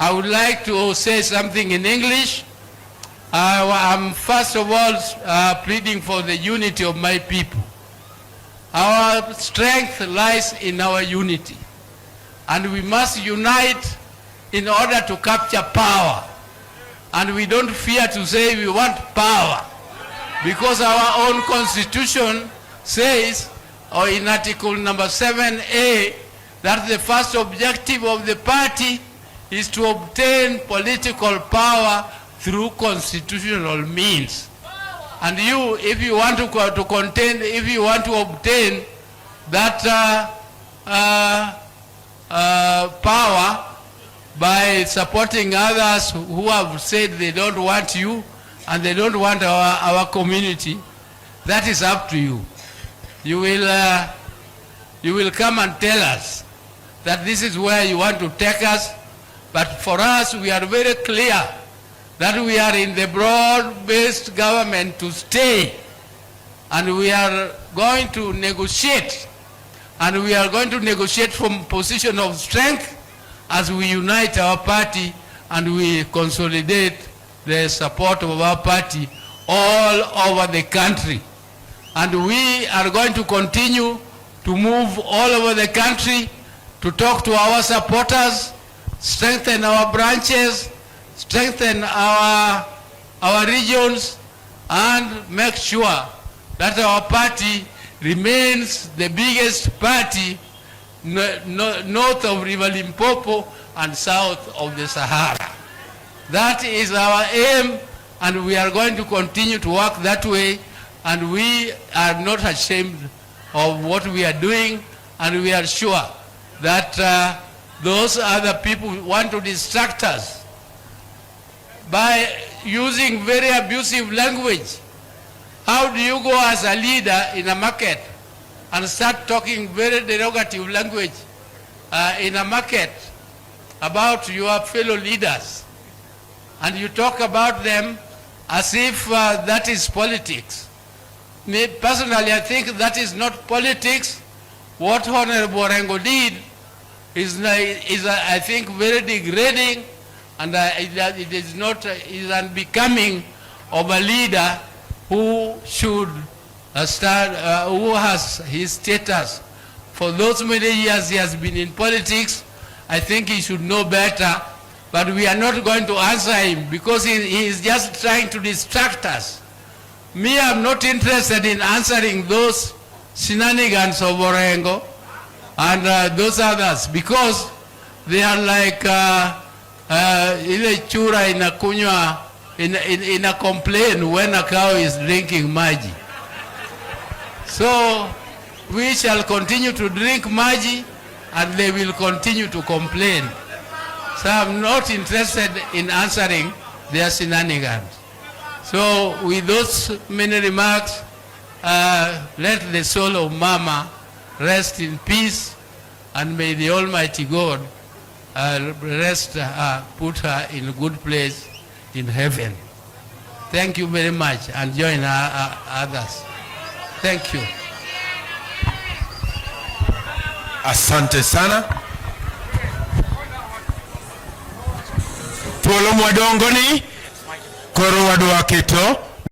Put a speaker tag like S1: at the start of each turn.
S1: I would like to say something in English. I'm first of all pleading for the unity of my people. Our strength lies in our unity, and we must unite in order to capture power. And we don't fear to say we want power, because our own constitution says, or in article number 7A, that the first objective of the party is to obtain political power through constitutional means. And you, if you want to obtain that power by supporting others who have said they don't want you and they don't want our community, that is up to you. You will come and tell us that this is where you want to take us. But for us, we are very clear that we are in the broad-based government to stay, and we are going to negotiate, and we are going to negotiate from position of strength as we unite our party and we consolidate the support of our party all over the country. And we are going to continue to move all over the country to talk to our supporters, strengthen our branches, strengthen our regions, and make sure that our party remains the biggest party north of River Limpopo and south of the Sahara. That is our aim, and we are going to continue to work that way, and we are not ashamed of what we are doing, and we are sure that those other people who want to distract us by using very abusive language. How do you go as a leader in a market and start talking very derogative language in a market about your fellow leaders? And you talk about them as if that is politics. Me, personally, I think that is not politics. What Honorable Orengo did is I think, very degrading, and it is not is unbecoming of a leader who should who has his status. For those many years he has been in politics, I think he should know better, but we are not going to answer him because he is just trying to distract us. Me, I'm not interested in answering those shenanigans of Orengo and those others, because they are like ile chura inakunywa in a complain when a cow is drinking maji. So we shall continue to drink maji and they will continue to complain. So I'm not interested in answering their shenanigans. So with those many remarks, let the soul of Mama rest in peace, and may the Almighty God put her in a good place in heaven. Thank you very much, and join others. Thank you.
S2: Asante sana. Tuolo mwadongoni koro wadwa kito